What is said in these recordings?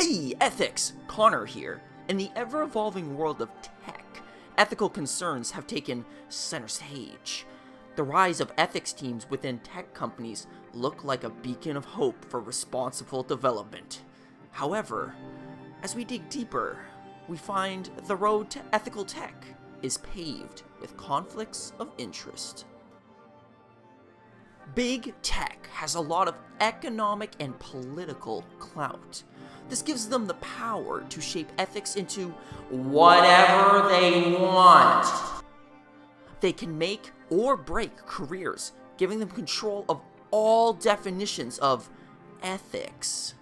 Hey, Ethics! Connor here. In the ever-evolving world of tech, ethical concerns have taken center stage. The rise of ethics teams within tech companies look like a beacon of hope for responsible development. However, as we dig deeper, we find the road to ethical tech is paved with conflicts of interest. Big tech has a lot of economic and political clout. This gives them the power to shape ethics into whatever they want. They can make or break careers, giving them control of all definitions of ethics.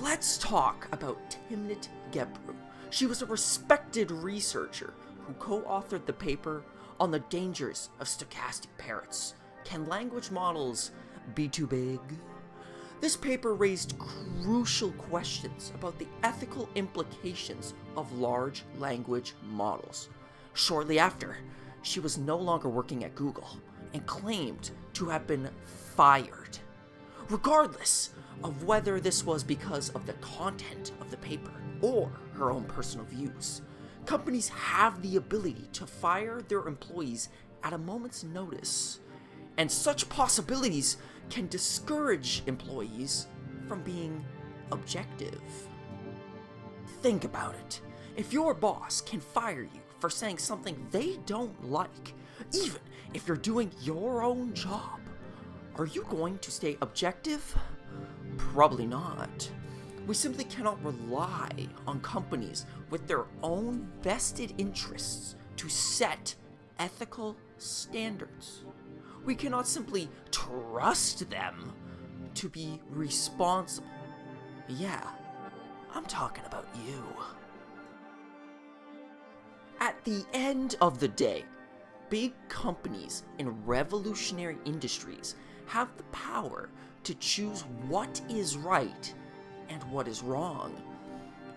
Let's talk about Timnit Gebru. She was a respected researcher who co-authored the paper on the dangers of stochastic parrots. Can language models be too big? This paper raised crucial questions about the ethical implications of large language models. Shortly after, she was no longer working at Google and claimed to have been fired. Regardless of whether this was because of the content of the paper or her own personal views, companies have the ability to fire their employees at a moment's notice, and such possibilities can discourage employees from being objective. Think about it. If your boss can fire you for saying something they don't like, even if you're doing your own job, are you going to stay objective? Probably not. We simply cannot rely on companies with their own vested interests to set ethical standards. We cannot simply trust them to be responsible. Yeah, I'm talking about you. At the end of the day, big companies in revolutionary industries have the power to choose what is right and what is wrong.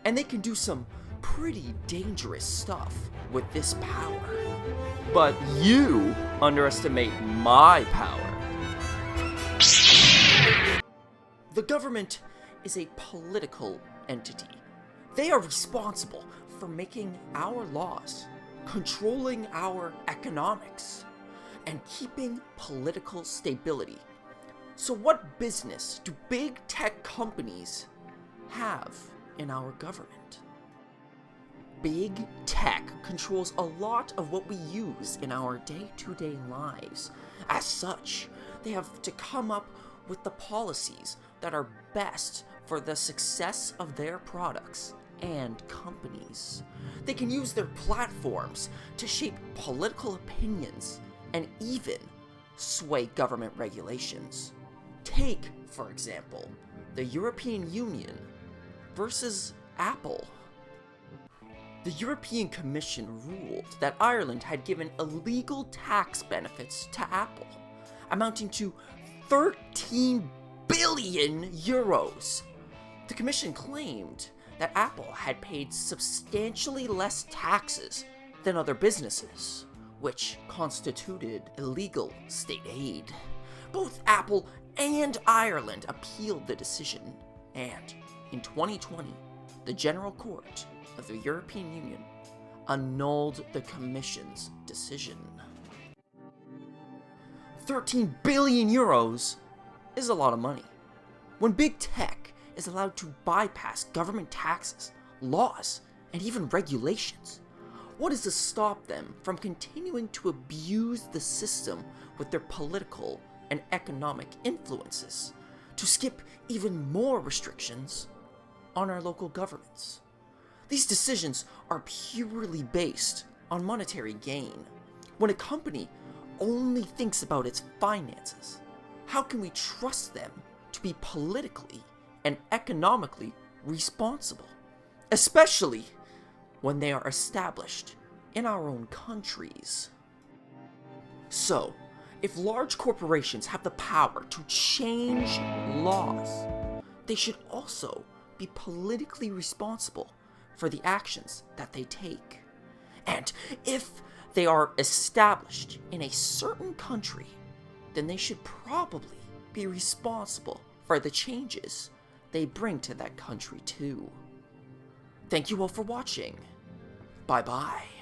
And they can do some pretty dangerous stuff with this power. But you underestimate my power. The government is a political entity. They are responsible for making our laws, controlling our economics, and keeping political stability. So what business do big tech companies have in our government? Big tech controls a lot of what we use in our day-to-day lives. As such, they have to come up with the policies that are best for the success of their products and companies. They can use their platforms to shape political opinions and even sway government regulations. Take, for example, the European Union versus Apple. The European Commission ruled that Ireland had given illegal tax benefits to Apple, amounting to 13 billion euros. The Commission claimed that Apple had paid substantially less taxes than other businesses, which constituted illegal state aid. Both Apple and Ireland appealed the decision, and in 2020, the General Court of the European Union annulled the Commission's decision. 13 billion euros is a lot of money. When big tech is allowed to bypass government taxes, laws, and even regulations, what is to stop them from continuing to abuse the system with their political and economic influences to skip even more restrictions on our local governments? These decisions are purely based on monetary gain. When a company only thinks about its finances, how can we trust them to be politically and economically responsible, especially when they are established in our own countries? So, if large corporations have the power to change laws, they should also be politically responsible for the actions that they take. And if they are established in a certain country, then they should probably be responsible for the changes they bring to that country too. Thank you all for watching. Bye-bye.